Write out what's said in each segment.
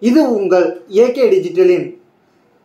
இது உங்கள் AK டிஜிட்டலின்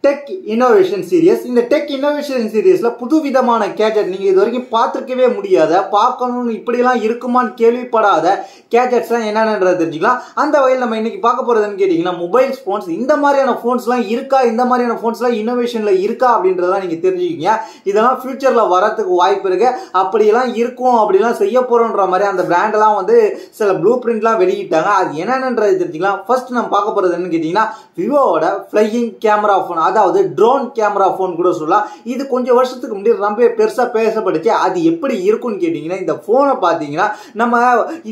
tech innovation serious. இந்த டெக் இன்னோவேஷன் சீரியஸ்ல புதுவிதமான கேஜெட் நீங்க இது வரைக்கும் பார்த்துருக்கவே முடியாத, பார்க்கணும்னு இப்படிலாம் இருக்குமான்னு கேள்விப்படாத கேஜெட்ஸ்லாம் என்னென்னன்றதை தெரிஞ்சுக்கலாம். அந்த வகையில் நம்ம இன்னைக்கு பார்க்க போறதுன்னு கேட்டீங்கன்னா மொபைல் போன்ஸ். இந்த மாதிரியான போன்ஸ்லாம் இருக்கா, இந்த மாதிரியான போன்ஸ்லாம் இன்னோவேஷன்ல இருக்கா அப்படின்றதெல்லாம் நீங்க தெரிஞ்சுக்கிங்க. இதெல்லாம் ஃபியூச்சர்ல வரதுக்கு வாய்ப்பு இருக்கு. அப்படியெல்லாம் இருக்கும், அப்படிலாம் செய்ய போறோன்ற மாதிரி அந்த பிராண்டெல்லாம் வந்து சில ப்ளூ பிரிண்ட்லாம் வெளியிட்டாங்க. அது என்னென்னன்றது தெரிஞ்சுக்கலாம். ஃபர்ஸ்ட் நம்ம பார்க்க போறது என்னன்னு கேட்டீங்கன்னா விவோட ஃபிளையிங் கேமரா போன், அதாவது ட்ரோன் கேமரா போன் கூட சொல்லலாம். இது கொஞ்சம் வருஷத்துக்கு முன்னாடி ரொம்ப பெருசா பேசப்பட்டுச்சு. அது எப்படி இருக்கும்னு கேட்டீங்கன்னா இந்த போனை பாத்தீங்கன்னா நம்ம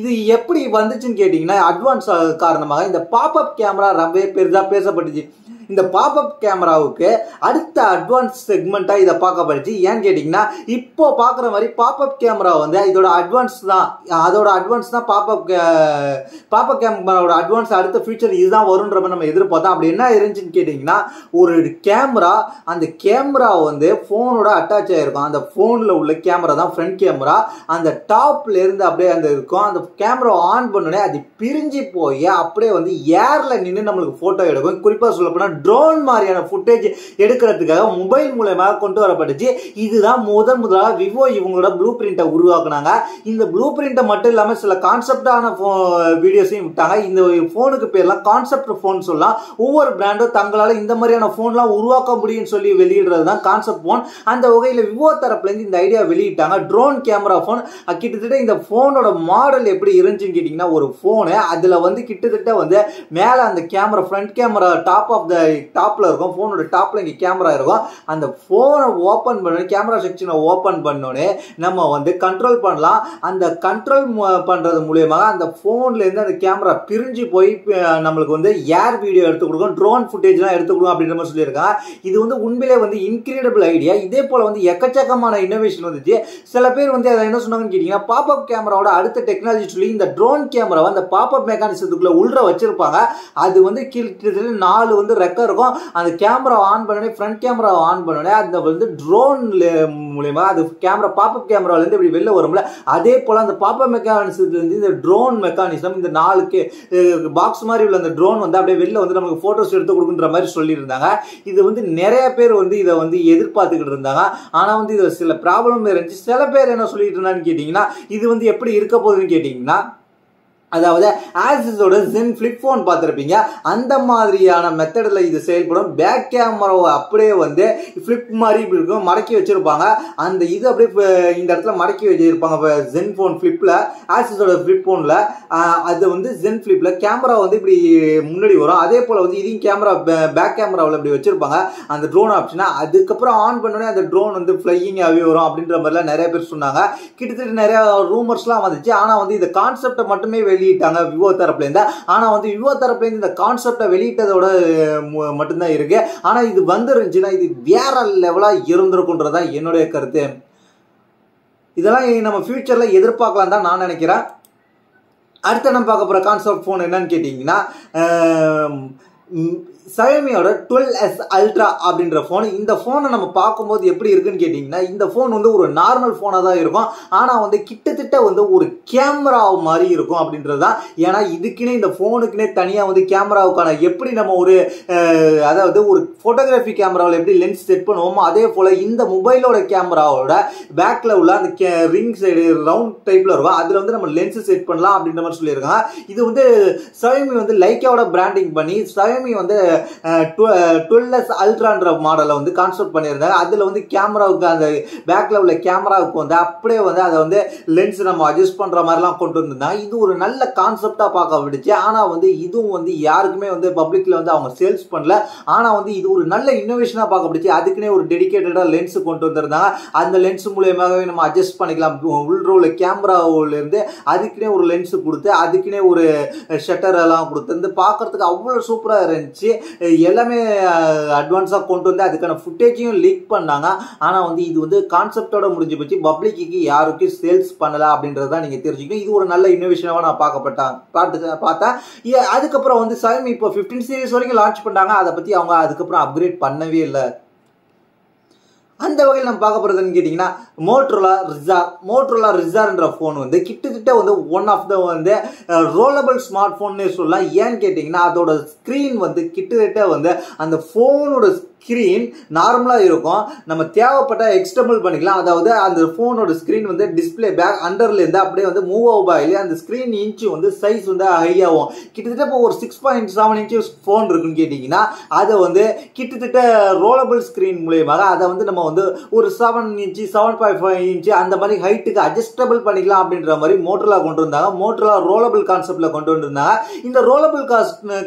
இது எப்படி வந்துச்சுன்னு கேட்டீங்கன்னா அட்வான்ஸ் காரணமாக இந்த பாப்அப் கேமரா ரொம்ப பெருசா பேசப்பட்டுச்சு. இந்த பாப்அப் கேமராவுக்கு அடுத்த அட்வான்ஸ் செக்மெண்டா இதை பார்க்கப்படுச்சு. ஏன்னு கேட்டீங்கன்னா இப்போ பார்க்குற மாதிரி பாப்அப் கேமரா வந்து இதோட அட்வான்ஸ் தான், அதோட அட்வான்ஸ் தான் பாப்அப் கேமராவோட அட்வான்ஸ் அடுத்த ஃபியூச்சர் இதுதான் வரும்ன்ற மாதிரி நம்ம எதிர்பார்த்தோம். அப்படி என்ன இருந்துச்சுன்னு கேட்டீங்கன்னா ஒரு கேமரா, அந்த கேமரா வந்து போனோட அட்டாச் ஆயிருக்கும். அந்த போன்ல உள்ள கேமரா தான் ஃப்ரண்ட் கேமரா. அந்த டாப்ல இருந்து அப்படியே அந்த இருக்கும். அந்த கேமரா ஆன் பண்ணோடனே அது பிரிஞ்சு போய் அப்படியே வந்து ஏர்ல நின்று நம்மளுக்கு போட்டோ எடுக்கும். குறிப்பா சொல்ல போனா ட்ரோன் மாதிரியான ஃபுட்டேஜ் எடுக்கிறதுக்காக மொபைல் மூலமாக கொண்டு வரப்பட்டுச்சு. இதுதான் முதலாக விவோ இவங்களோட ப்ளூ பிரிண்டை உருவாக்குனாங்க. இந்த ப்ளூ பிரிண்டை மட்டும் இல்லாமல் சில கான்செப்டான வீடியோஸையும் விட்டாங்க. இந்த போனுக்கு பேர்லாம் கான்செப்ட் போன் சொல்லலாம். ஒவ்வொரு பிராண்டும் தங்களால் இந்த மாதிரியான போன்லாம் உருவாக்க முடியும்னு சொல்லி வெளியிடுறது தான் கான்செப்ட் போன். அந்த வகையில் விவோ தரப்புலேருந்து இந்த ஐடியா வெளியிட்டாங்க. Drone camera phone. கிட்டத்தட்ட இந்த போனோட மாடல் எப்படி இருந்துச்சுன்னு கேட்டிங்கன்னா ஒரு போனு அதில் வந்து கிட்டத்தட்ட வந்து மேலே அந்த கேமரா ஃப்ரண்ட் கேமரா டாப்ல இருக்கும். போனோட டாப்ல இங்க கேமரா இருக்கும். அந்த போனை ஓபன் பண்ணி கேமரா செக்ஷனை ஓபன் பண்ணோடனே நம்ம வந்து கண்ட்ரோல் பண்ணலாம். அந்த கண்ட்ரோல் பண்றது மூலியமாக அந்த போன்ல இருந்து அந்த கேமரா பிரிஞ்சு போய் நம்மளுக்கு வந்து ஏர் வீடியோ எடுத்து கொடுக்கும், ட்ரோன் ஃபுட்டேஜ்லாம் எடுத்து கொடுக்கும் அப்படின்ற மாதிரி சொல்லியிருக்காங்க. இது வந்து உண்மையிலே வந்து இன்கிரெடிபிள் ஐடியா. இதே போல வந்து எக்கச்சக்கமான இன்னோவேஷன் வந்துச்சு. சில பேர் வந்து அதை என்ன சொன்னாங்கன்னு கேட்டீங்கன்னா பாப்அப் கேமராவோட அடுத்த டெக்னாலஜி சொல்லி இந்த ட்ரோன் கேமராவை அந்த பாப்அப் மெக்கானிசத்துக்குள்ள உள்ள வச்சிருப்பாங்க. அது வந்து கிட்டத்தட்ட 4 வந்து ரெக்க இருக்கும். அந்த கேமரா ஆன் பண்ணனே ஃப்ரண்ட் கேமரா ஆன் பண்ணனே அந்த வந்து ட்ரோன் மூலமா அது கேமரா பாப்அப் கேமரால இருந்து இப்படி வெளில வரும்ல, அதே போல அந்த பாப்அப் மெக்கானிசத்துல இருந்து இந்த ட்ரோன் மெக்கானிசம் இந்த 4 பாக்ஸ் மாதிரி உள்ள அந்த ட்ரோன் வந்து அப்படியே வெளில வந்து நமக்கு போட்டோஸ் எடுத்து கொடுக்குன்ற மாதிரி சொல்லியிருந்தாங்க. இது வந்து நிறைய பேர் வந்து இதை வந்து எதிர்பார்த்துக்கிட்டு இருந்தாங்க. ஆனா வந்து இதுல சில ப்ராப்ளம் இருந்துச்சு. சில பேர் என்ன சொல்லிட்டு இருந்தான்னு கேட்டீங்கன்னா இது வந்து எப்படி இருக்க போகுதுன்னு கேட்டீங்கன்னா அதாவது ஆசிஸோட ஜென் ஃபிளிப் போன் பார்த்துருப்பீங்க. அந்த மாதிரியான மெத்தடில் இது செயல்படும். பேக் கேமராவை அப்படியே வந்து ஃபிளிப் மாதிரி இப்படி இருக்கும், மடக்கி வச்சிருப்பாங்க. அந்த இது அப்படியே இந்த இடத்துல மடக்கி வச்சிருப்பாங்க ஜென் போன் ஃபிளிப்ல, ஆசிஸோட ஃபிளிப் போன்ல. அது வந்து ஜென் ஃபிளிப்ல கேமரா வந்து இப்படி முன்னாடி வரும். அதே போல வந்து இதையும் கேமரா பேக் கேமராவில் இப்படி வச்சிருப்பாங்க அந்த ட்ரோன் ஆப்ஷனா. அதுக்கப்புறம் ஆன் பண்ணோடனே அந்த ட்ரோன் வந்து ஃபிளையிங்காகவே வரும் அப்படின்ற மாதிரிலாம் நிறைய பேர் சொன்னாங்க. கிட்டத்தட்ட நிறைய ரூமர்ஸ்லாம் வந்துச்சு. ஆனால் வந்து இந்த கான்செப்டை மட்டுமே வெளியிட்டாங்க விவோ தரப்புல இருந்து. ஆனா வந்து விவோ தரப்புல இருந்து இந்த கான்செப்டை வெளியிட்டதோட மட்டும்தான் இருக்கு. ஆனா இது வந்துருந்துச்சுன்னா இது வேற லெவலா இருந்திருக்குன்றதான் என்னுடைய கருத்து. இதெல்லாம் நம்ம ஃபியூச்சர்ல எதிர்பார்க்கலாம் தான் நான் நினைக்கிறேன். அடுத்த நம்ம பார்க்க போற கான்செப்ட் போன் என்னன்னு கேட்டீங்கன்னா Xiaomiயோட 12S Ultra அப்படின்ற போன். இந்த போனை நம்ம பார்க்கும்போது எப்படி இருக்குன்னு கேட்டீங்கன்னா இந்த போன் வந்து ஒரு நார்மல் போனா தான் இருக்கும். ஆனா வந்து கிட்டத்தட்ட வந்து ஒரு கேமரா மாதிரி இருக்கும் அப்படின்றது தான். ஏன்னா இதுக்குன்னே இந்த போனுக்குன்னே தனியா வந்து கேமராவுக்கான எப்படி நம்ம ஒரு அதாவது ஒரு போட்டோகிராஃபி கேமராவில் எப்படி லென்ஸ் செட் பண்ணுவோமோ அதே போல இந்த மொபைலோட கேமராவோட பேக்ல உள்ள அந்த ரிங் சைடு ரவுண்ட் டைப்ல இருக்கும். அதுல வந்து நம்ம லென்ஸ் செட் பண்ணலாம் அப்படின்ற மாதிரி சொல்லியிருக்காங்க. இது வந்து Xiaomi வந்து லைக்காவோட பிராண்டிங் பண்ணி Xiaomi வந்து 12S Ultraன்ற மாடலை வந்து கான்செப்ட் பண்ணியிருந்தாங்க. அதுல வந்து கேமராவுக்கு அந்த பேக்ல உள்ள கேமராவுக்கு வந்து அப்படியே வந்து அதை வந்து லென்ஸ் நம்ம அட்ஜஸ்ட் பண்ற மாதிரிலாம் கொண்டு வந்திருந்தாங்க. இது ஒரு நல்ல கான்செப்டா பார்க்க விடுச்சு. ஆனா வந்து இதுவும் வந்து யாருக்குமே வந்து பப்ளிக்ல வந்து அவங்க சேல்ஸ் பண்ணல. ஆனா வந்து இது ஒரு நல்ல இன்னோவேஷனா பார்க்க விடுச்சு. அதுக்குன்னே ஒரு டெடிகேட்டடா லென்ஸ் கொண்டு வந்திருந்தாங்க. அந்த லென்ஸ் மூலமாகவே நம்ம அட்ஜஸ்ட் பண்ணிக்கலாம். உள்ள உள்ள கேமராவுல இருந்து அதுக்குன்னே ஒரு லென்ஸ் கொடுத்து அதுக்குன்னே ஒரு ஷட்டர் எல்லாம் கொடுத்து பார்க்கறதுக்கு அவ்வளவு சூப்பரா இருந்துச்சு. எல்லாமே அட்வான்ஸா கொண்டு வந்து அதுக்கான ஃபுட்டேஜையும் லீக் பண்ணாங்க. ஆனா வந்து இது வந்து கான்செப்டோட முடிஞ்சு போச்சு. பப்ளிக்கு யாருக்கும் சேல்ஸ் பண்ணல அப்படின்றத நீங்க தெரிஞ்சுக்கணும். இது ஒரு நல்ல இன்னோவேஷனாக நான் பார்த்தேன். அதுக்கப்புறம் வந்து Xiaomi இப்போ 15 சீரிஸ் வரைக்கும் லான்ச் பண்ணாங்க. அதை பத்தி அவங்க அதுக்கப்புறம் அப்கிரேட் பண்ணவே இல்லை. அந்த வகையில் நம்ம பார்க்க போறதுன்னு கேட்டீங்கன்னா மோட்டோரோலா ரிசார்ன்ற போன் வந்து கிட்டத்தட்ட வந்து ஒன் ஆஃப் த வந்து ரோலபிள் ஸ்மார்ட் போன் சொல்லலாம். ஏன்னு கேட்டீங்கன்னா அதோட ஸ்கிரீன் வந்து கிட்டத்தட்ட வந்து அந்த போனோட ஸ்கிரீன் நார்மலா இருக்கும். நம்ம தேவைப்பட்ட எக்ஸ்டெர்னல் பண்ணிக்கலாம். அதாவது அந்த போனோட ஸ்கிரீன் வந்து டிஸ்பிளே பேக் அண்டர்ல இருந்து அப்படியே வந்து மூவ் ஆகும். அந்த ஸ்கிரீன் இன்ச் வந்து சைஸ் வந்து ஹை ஆகும். கிட்டத்தட்ட இப்போ ஒரு 6.7 இன்ச் போன் இருக்குன்னு கேட்டீங்கன்னா அதை வந்து கிட்டத்தட்ட ரோலபிள் ஸ்கிரீன் மூலியமாக அதை வந்து நம்ம வந்து ஒரு 7 இன்ச் 7.5 இன்ச் அந்த மாதிரி ஹைட்டுக்கு அட்ஜஸ்டபிள் பண்ணிக்கலாம் அப்படின்ற மாதிரி மோட்டோரோலா கொண்டு வந்தாங்க. மோட்டோரோலா ரோலபிள் கான்செப்ட்ல கொண்டு வந்திருந்தாங்க. இந்த ரோலபிள்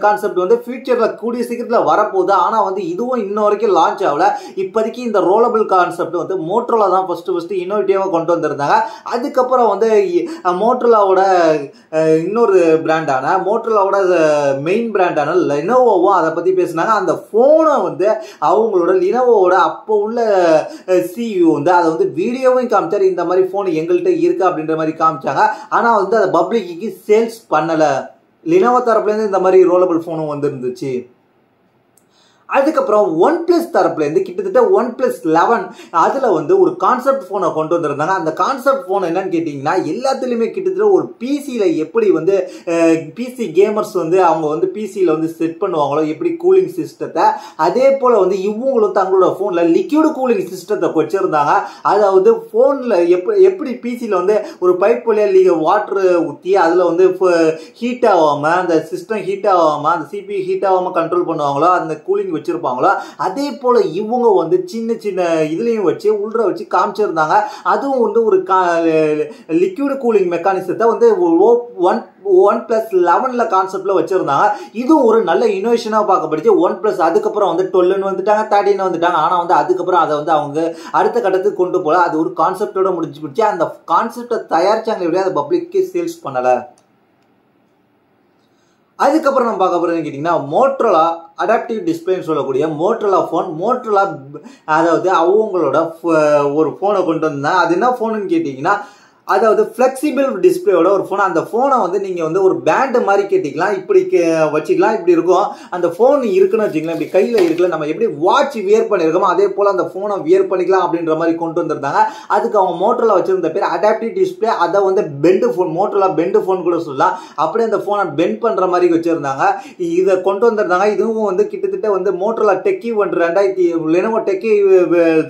கான்செப்ட் வந்து ஃபியூச்சர்ல கூடிய சீக்கிரத்தில் வரப்போகுது. ஆனா வந்து இதுவும் இன்னும் வரைக்கும் லான்ச் ஆகல. இப்போதைக்கு இந்த ரோலபிள் கான்செப்ட் வந்து மோட்டோரோலா தான் ஃபர்ஸ்ட் இன்னோவேட்டிவா கொண்டு வந்திருந்தாங்க. அதுக்கப்புறம் வந்து மோட்டோரோலாவோட இன்னொரு பிராண்டான மோட்டோரோலாவோட மெயின் பிராண்டான லினோவோவும் அதை பத்தி பேசினாங்க. அந்த போனை வந்து அவங்களோட லினோவோட அப்போ உள்ள சிஇஓ வந்து அதை வந்து வீடியோவும் காமிச்சாரு. இந்த மாதிரி போன் எங்கள்கிட்ட இருக்கு அப்படின்ற மாதிரி காமிச்சாங்க. ஆனா வந்து அதை பப்ளிக்கு சேல்ஸ் பண்ணல. லினோவோ தரப்புல இருந்து இந்த மாதிரி ரோலபிள் போனும் வந்து இருந்துச்சு. அதுக்கப்புறம் ஒன் பிளஸ் தரப்புல இருந்து கிட்டத்தட்ட ஒன் பிளஸ் 11 அதுல வந்து ஒரு கான்செப்ட் போனை கொண்டு வந்திருந்தாங்க. அந்த கான்செப்ட் போன் என்னன்னு கேட்டீங்கன்னா எல்லாத்துலயுமே கிட்டத்தட்ட ஒரு பிசியில எப்படி வந்து பிசி கேமர்ஸ் வந்து அவங்க வந்து பிசியில வந்து செட் பண்ணுவாங்களோ எப்படி கூலிங் சிஸ்டத்தை, அதே போல வந்து இவங்களும் தங்களோட போன்ல லிக்விட் கூலிங் சிஸ்டத்தை வச்சிருந்தாங்க. அதாவது போன்ல எப்படி பிசியில வந்து ஒரு பைப் வழியா வாட்டர் ஊற்றி அதுல வந்து ஹீட் ஆகாம அந்த சிஸ்டம் ஹீட் ஆகாம அந்த சிபி ஹீட் ஆகாம கண்ட்ரோல் பண்ணுவாங்களோ அந்த கூலிங் வச்சிருப்பாங்களோ அதே போல இவங்க வந்து சின்ன சின்ன இதுலயும் வச்சு உள்ள வச்சு காமிச்சிருந்தாங்க. அதுவும் வந்து ஒரு லிக்விட் கூலிங் மெக்கானிசத்தை வந்து ஒன் பிளஸ் 11 கான்செப்ட்ல வச்சிருந்தாங்க. இதுவும் ஒரு நல்ல இனோவேஷனா பார்க்கப்படுச்சு. ஒன் பிளஸ் அதுக்கப்புறம் வந்து 12 வந்துட்டாங்க, 13 வந்துட்டாங்க. ஆனா வந்து அதுக்கப்புறம் அதை வந்து அவங்க அடுத்த கட்டத்துக்கு கொண்டு போல அது ஒரு கான்செப்டோட முடிஞ்சு போச்சு. அந்த கான்செப்டை தயாரிச்சாங்க எப்படியா அதை பப்ளிக்கு சேல்ஸ் பண்ணல. அதுக்கப்புறம் நம்ம பார்க்க போறதுன்னு கேட்டீங்கன்னா மோட்டோரோலா அடாப்டிவ் டிஸ்பிளேன்னு சொல்லக்கூடிய மோட்டோரோலா போன். மோட்டோரோலா அதாவது அவங்களோட ஒரு போனை கொண்டு வந்தாங்க. அது என்ன போனுன்னு கேட்டீங்கன்னா அதாவது ஃபிளெக்சிபிள் டிஸ்பிளேயோட ஒரு போன். அந்த போனை வந்து நீங்க வந்து ஒரு பேண்ட் மாதிரி கேட்டிக்கலாம், இப்படி வச்சுக்கலாம், இப்படி இருக்கும். அந்த போன் இருக்குன்னு வச்சுக்கலாம், இப்படி கையில இருக்குல்ல, நம்ம எப்படி வாட்ச் வியர் பண்ணிருக்கோமோ அதே போல அந்த போனை வியர் பண்ணிக்கலாம் அப்படின்ற மாதிரி கொண்டு வந்திருந்தாங்க. அதுக்கு அவங்க மோட்டோரோலா வச்சிருந்த பேர் அடாப்டிவ் டிஸ்பிளே. அதை வந்து bend phone, Motorola bend phone கூட சொல்லலாம். அப்படியே அந்த போனை பெண்ட் பண்ற மாதிரி வச்சிருந்தாங்க. இதை கொண்டு வந்திருந்தாங்க. இதுவும் வந்து கிட்டத்தட்ட வந்து மோட்டோரோலா டெக்கி ஒன்று லெனோவோ டெக்கி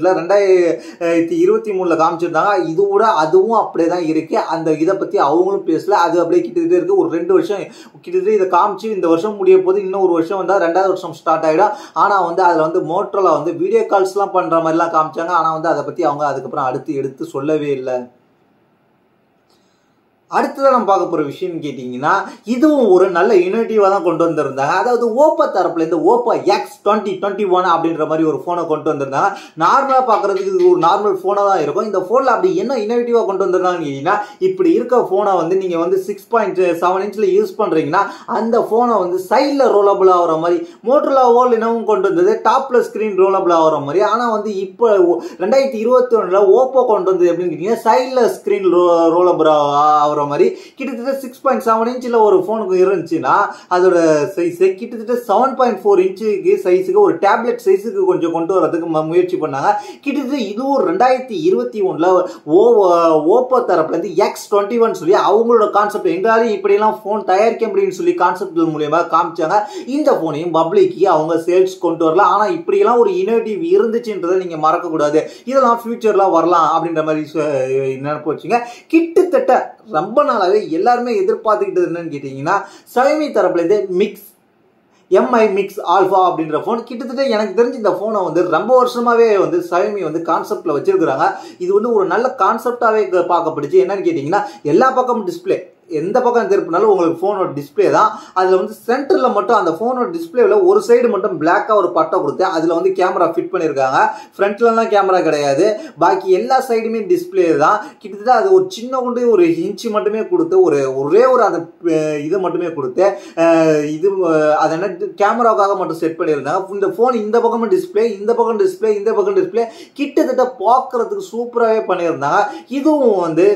2023 காமிச்சிருந்தாங்க. இதுவோட அதுவும் அப்படியே தான் இருக்கு. அந்த இதை பத்தி அவங்களும் பேசல. அது அப்படியே கிட்டத்தட்ட இருக்கு. ஒரு 2 வருஷம் கிட்டத்தட்ட இதை காமிச்சு இந்த வருஷம் முடிய போது, இன்னும் ஒரு வருஷம் வந்தா 2வது வருஷம் ஸ்டார்ட் ஆயிடும். ஆனா வந்து அதுல வந்து மோட்டோரோலா வந்து வீடியோ கால்ஸ் எல்லாம் பண்ற மாதிரி எல்லாம் காமிச்சாங்க. ஆனா வந்து அதை பத்தி அவங்க அதுக்கப்புறம் அடுத்து எடுத்து சொல்லவே இல்லை. அடுத்ததான் நம்ம பார்க்க போற விஷயம் கேட்டீங்கன்னா இதுவும் ஒரு நல்ல இனோவேட்டிவா தான் கொண்டு வந்திருந்தாங்க. அதாவது ஓப்போ தரப்புல இருந்து ஓப்போ X2021 அப்படின்ற மாதிரி ஒரு போனை கொண்டு வந்திருந்தாங்க. நார்மலா பாக்குறதுக்கு இது ஒரு நார்மல் போனா தான் இருக்கும். இந்த போன்ல அப்படி என்ன இனோவேட்டிவா கொண்டு வந்திருந்தாங்கன்னு கேட்டீங்கன்னா இப்படி இருக்க போனை வந்து நீங்க வந்து 6.7 இன்ச்ல யூஸ் பண்றீங்கன்னா அந்த போனை வந்து சைட்ல ரோலபிள் ஆகிற மாதிரி மோட்டோரோலாவோ லினோவும் கொண்டு வந்தது டாப்ல ஸ்கிரீன் ரோலபிள் ஆகிற மாதிரி. ஆனா வந்து இப்போ 2021 ஓப்போ கொண்டு வந்தது எப்படின்னு கேட்டீங்கன்னா சைட்ல ஸ்கிரீன் ரோலபிள் ஆகிற மாதிரி. கிட்டத்தட்ட 6.7 இன்ச்ல ஒரு போனுக்கு இருந்துச்சுன்னா அதோட சைஸ் கிட்டத்தட்ட 7.4 இன்ச்சுக்கு சைஸுக்கு ஒரு டேப்லெட் சைஸுக்கு கொஞ்சம் கொண்டு வரதுக்கு முயற்சி பண்ணாங்க. கிட்டத்தட்ட இதுவும் 2021 ஓப்போ தரப்புல இருந்து X21 சொல்லி அவங்களோட கான்செப்ட் எங்களாலும் இப்படி எல்லாம் போன் தயாரிக்க முடியும்னு சொல்லி கான்செப்ட் மூலமா காமிச்சாங்க. இந்த போனையும் பப்ளிக்கு அவங்க சேல்ஸ் கொண்டு வரலாம். ஆனா இப்படி எல்லாம் ஒரு இனோவேட்டிவ் இருந்துச்சுன்றதை நீங்க மறக்க கூடாது. இதெல்லாம் ஃபியூச்சர்ல வரலாம் அப்படின்ற மாதிரி நினைப்பு வச்சுங்க. கிட்டத்தட்ட ரொம்ப நாளாவே எல்லாருமே எதிர்பார்த்துக்கிட்டது என்னன்னு கேட்டீங்கன்னா Xiaomi தரப்புல இருந்து MI Mix Alpha அப்படின்ற போன். கிட்டத்தட்ட எனக்கு தெரிஞ்சு இந்த போனை வந்து ரொம்ப வருஷமாவே வந்து Xiaomi வந்து கான்செப்ட்ல வச்சிருக்காங்க. இது வந்து ஒரு நல்ல கான்செப்டாவே பார்க்கப்படுச்சு. என்னன்னு கேட்டீங்கன்னா எல்லா பக்கமும் டிஸ்பிளே, எந்த பக்கம் திருப்பினாலும் உங்களுக்கு போனோட டிஸ்பிளே தான். அதுல வந்து சென்டர்ல மட்டும் அந்த போனோட டிஸ்பிளேல ஒரு சைடு மட்டும் பிளாக்கா ஒரு பட்டை கொடுத்து அதுல வந்து கேமரா ஃபிட் பண்ணிருக்காங்க. ஃப்ரண்ட்ல எல்லாம் கேமரா கிடையாது. பாக்கி எல்லா சைடுமே டிஸ்பிளே தான். கிட்டத்தட்ட அது ஒரு சின்ன கொண்டு ஒரு இன்ச்சு மட்டுமே கொடுத்து ஒரே ஒரு அந்த இதை மட்டுமே கொடுத்து இது அது என்ன கேமராவுக்காக மட்டும் செட் பண்ணியிருந்தாங்க. இந்த போன் இந்த பக்கமும் டிஸ்பிளே, இந்த பக்கம் டிஸ்பிளே, இந்த பக்கம் டிஸ்பிளே, கிட்டத்தட்ட பார்க்கறதுக்கு சூப்பராகவே பண்ணியிருந்தாங்க. இதுவும் வந்து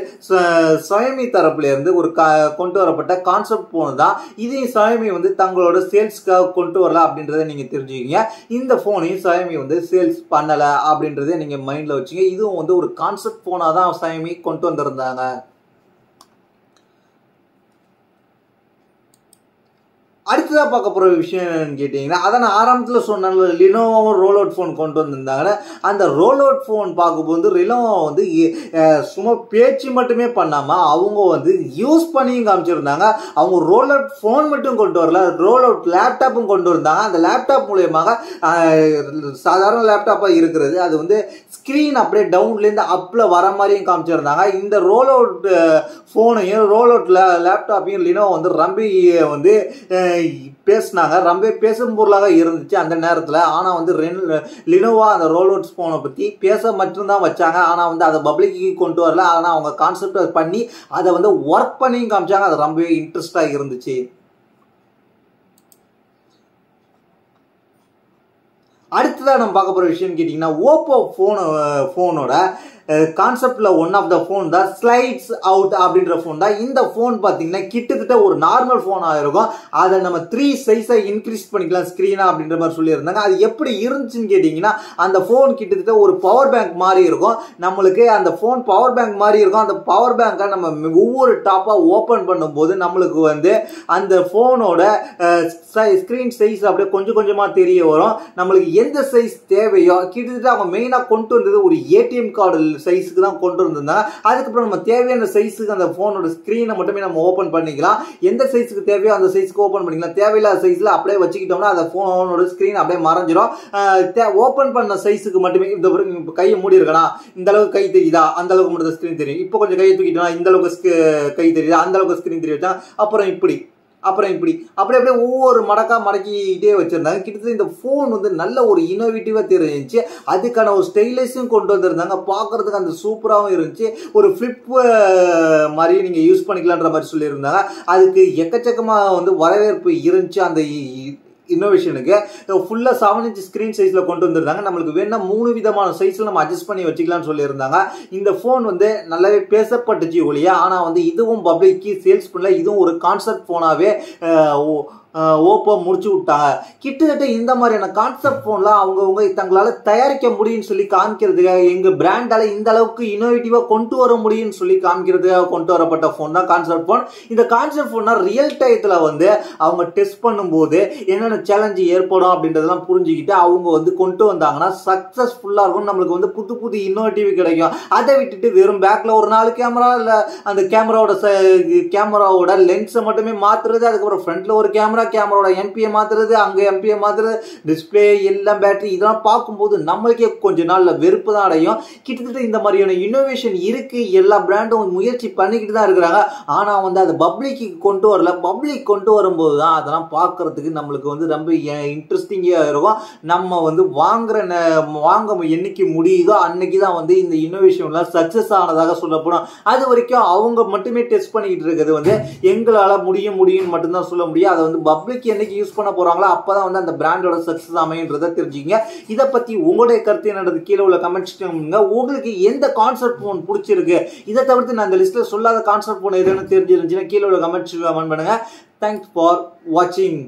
Xiaomi தரப்புல இருந்து ஒரு கொண்டு வரப்பட்ட கான்செப்ட் ஃபோன் தான். இதையும் Xiaomi வந்து தங்களோட சேல்ஸ்க்காக கொண்டு வரல அப்படின்றத நீங்க தெரிஞ்சுக்கீங்க. இந்த ஃபோனையும் Xiaomi வந்து சேல்ஸ் பண்ணல அப்படின்றத நீங்க மைண்ட்ல வச்சுங்க. இதுவும் வந்து ஒரு கான்செப்ட் ஃபோனா தான் Xiaomi கொண்டு வந்திருந்தாங்க. அடுத்ததா பார்க்க போற விஷயம் என்னன்னு கேட்டீங்கன்னா, அதான் நான் ஆரம்பத்தில் சொன்ன லினோவோ ரோல் அவுட் ஃபோன் கொண்டு வந்திருந்தாங்கன்னா, அந்த ரோல் அவுட் ஃபோன் பார்க்கும்போது லினோவோ வந்து சும்மா பேச்சு மட்டுமே பண்ணாம அவங்க வந்து யூஸ் பண்ணியும் காமிச்சிருந்தாங்க. அவங்க ரோல் அவுட் ஃபோன் மட்டும் கொண்டு வரல, ரோல் அவுட் லேப்டாப்பும் கொண்டு வந்தாங்க. அந்த லேப்டாப் மூலியமாக சாதாரண லேப்டாப்பா இருக்கிறது அது வந்து ஸ்கிரீன் அப்படியே டவுன்லேருந்து அப்ல வர மாதிரியும் காமிச்சிருந்தாங்க. இந்த ரோல் அவுட் ஃபோனையும் ரோல் அவுட் லேப்டாப்பையும் லினோவோ வந்து ரொம்ப வந்து பேசினாங்க. ரொம்ப பேசும் பொருளாக இருந்துச்சு அந்த நேரத்தில். ஆனால் வந்து லினோவா அந்த ரோல் அவுட் ஃபோனை பற்றி பேச மட்டும்தான் வச்சாங்க. ஆனால் வந்து அதை பப்ளிக்கு கொண்டு வரல. ஆனால் அவங்க கான்செப்ட் பண்ணி அதை வந்து ஒர்க் பண்ணியும் காமிச்சாங்க. அது ரொம்பவே இன்ட்ரெஸ்டாக இருந்துச்சு. அடுத்ததாக நம்ம பார்க்க போகிற விஷயம் கேட்டிங்கன்னா, ஓப்போ ஃபோனோட கான்செப்ட்ல ஒன் ஆஃப் த ஃபோன் தான் ஸ்லைட்ஸ் அவுட் அப்படின்ற ஃபோன் தான். இந்த ஃபோன் பார்த்தீங்கன்னா கிட்டத்தட்ட ஒரு நார்மல் ஃபோனாக இருக்கும். அதை நம்ம 3 சைஸை இன்க்ரீஸ் பண்ணிக்கலாம் ஸ்க்ரீனா அப்படின்ற மாதிரி சொல்லியிருந்தாங்க. அது எப்படி இருந்துச்சுன்னு கேட்டிங்கன்னா, அந்த ஃபோன் கிட்டத்தட்ட ஒரு பவர் பேங்க் மாதிரி இருக்கும். நம்மளுக்கு அந்த ஃபோன் பவர் பேங்க் மாதிரி இருக்கும். அந்த பவர் பேங்கை நம்ம ஒவ்வொரு டாப்பாக ஓப்பன் பண்ணும்போது நம்மளுக்கு வந்து அந்த ஃபோனோட ஸ்க்ரீன் சைஸ் அப்படியே கொஞ்சம் கொஞ்சமாக தெரிய வரும். நம்மளுக்கு எந்த சைஸ் தேவையோ கிட்டத்தட்ட அவங்க மெயினாக கொண்டு வந்தது ஒரு ஏடிஎம் கார்டு சைஸுக்கு தான் கொண்டு வந்திருந்தாங்க. அதுக்கப்புறம் நம்ம தேவையான சைஸுக்கு அந்த போனோட ஸ்கிரீனை மட்டுமே நம்ம ஓபன் பண்ணிக்கலாம். எந்த சைஸுக்கு தேவையோ அந்த சைஸுக்கு ஓபன் பண்ணிக்கலாம். தேவையில்லாத சைஸ்ல அப்படியே வச்சுக்கிட்டோம்னா அந்த போனோட ஸ்கிரீன் அப்படியே மறைஞ்சிரும். ஓபன் பண்ண சைஸுக்கு மட்டுமே இந்த கையை மூடி இருக்கலாம், இந்த அளவுக்கு கை தெரியுதா, அந்த அளவுக்கு மட்டும் ஸ்கிரீன் தெரியும். இப்போ கொஞ்சம் கையை தூக்கிட்டோம்னா இந்த அளவுக்கு கை தெரியுதா, அந்த அளவுக்கு ஸ்கிரீன் தெரியுதா, அப்புறம் இப்படி அப்படியே ஒவ்வொரு மடக்கிட்டே வச்சிருந்தாங்க. கிட்டத்தட்ட இந்த போன் வந்து நல்ல ஒரு இனோவேட்டிவா தெரிஞ்சிச்சு. அதுக்கான ஒரு ஸ்டைலிஷும் கொண்டு வந்திருந்தாங்க. பார்க்கறதுக்கு அந்த சூப்பராகவும் இருந்துச்சு. ஒரு ஃபிளிப் மாதிரி நீங்க யூஸ் பண்ணிக்கலான்ற மாதிரி சொல்லியிருந்தாங்க. அதுக்கு எக்கச்சக்கமா வந்து வரவேற்பு இருந்துச்சு. அந்த இன்னோவேஷனுக்கு ஃபுல்லா 7 இன்ச் ஸ்கிரீன் சைஸ்ல கொண்டு வந்திருந்தாங்க. நம்மளுக்கு வேணா 3 விதமான சைஸ்ல நம்ம அட்ஜஸ்ட் பண்ணி வச்சுக்கலாம்னு சொல்லியிருந்தாங்க. இந்த போன் வந்து நல்லாவே பேசப்பட்டுச்சு ஒழிய, ஆனா வந்து இதுவும் பப்ளிக்கு சேல்ஸ் பண்ணல. இதுவும் ஒரு கான்செப்ட் போனாவே ஓப்போ முடிச்சு விட்டாங்க. கிட்டத்தட்ட இந்த மாதிரியான கான்செப்ட் போன்லாம் அவங்கவுங்க தங்களால தயாரிக்க முடியும்னு சொல்லி காமிக்கிறதுக்காக, எங்க பிராண்டால இந்த அளவுக்கு இனோவேட்டிவா கொண்டு வர முடியும்னு சொல்லி காமிக்கிறதுக்காக கொண்டு வரப்பட்ட போன் தான் கான்செப்ட் போன். இந்த கான்செப்ட் போன்னா ரியல் டயத்துல வந்து அவங்க டெஸ்ட் பண்ணும்போது என்னென்ன சேலஞ்சு ஏற்படும் அப்படின்றதெல்லாம் புரிஞ்சுக்கிட்டு அவங்க வந்து கொண்டு வந்தாங்கன்னா சக்சஸ்ஃபுல்லா இருக்கும். நம்மளுக்கு வந்து புது புது இன்னோவேட்டிவ் கிடைக்கும். அதை விட்டுட்டு வெறும் பேக்ல ஒரு 4 கேமரா இல்ல அந்த கேமராவோட லென்ஸை மட்டுமே மாத்துறது, அதுக்கப்புறம் ஃப்ரண்ட்ல ஒரு கேமராவோட எம்பியை மாத்துறது, அங்க எம்பியை மாத்துறது, டிஸ்பிளே எல்லாம் பேட்டரி, இதெல்லாம் பார்க்கும்போது நம்மளுக்கே கொஞ்ச நாள்ல வெறுப்பு தான் அடையும். கிட்டத்தட்ட இந்த மாதிரியான இன்னோவேஷன் இருக்கு. எல்லா பிராண்டும் முயற்சி பண்ணிக்கிட்டு தான் இருக்கிறாங்க. ஆனா வந்து அதை பப்ளிக்கு கொண்டு வரல. பப்ளிக் கொண்டு வரும்போது தான் அதெல்லாம் பார்க்கறதுக்கு நம்மளுக்கு வந்து ரொம்ப இன்ட்ரெஸ்டிங்கா இருக்கும். நம்ம வந்து வாங்க என்னைக்கு முடியுதோ அன்னைக்கு தான் வந்து இந்த இன்னோவேஷன்லாம் சக்சஸ் ஆனதாக சொல்லப்படும். அது வரைக்கும் அவங்க மட்டுமே டெஸ்ட் பண்ணிக்கிட்டு இருக்கிறது வந்து எங்களால முடியும் மட்டும்தான் சொல்ல முடியும். அதை வந்து பப்ளிக் என்னைக்கு யூஸ் பண்ண போறாங்களோ அப்பதான் வந்து அந்த பிராண்டோட சக்சஸ் அமைன்றதை தெரிஞ்சுங்க. இதை பத்தி உங்களுடைய கருத்து என்னது கீழே உள்ள கமெண்ட்ஸ் பண்ணுங்க. உங்களுக்கு எந்த கான்செப்ட் போன் பிடிச்சிருக்கு, இதை தவிர்த்து நான் இந்த லிஸ்ட்ல சொல்லாத கான்செப்ட் போன் எதுன்னு தெரிஞ்சிருந்துச்சுன்னா கீழே உள்ள கமெண்ட்ஸ் கமெண்ட் பண்ணுங்க. தேங்க்ஸ் ஃபார் வாட்சிங்.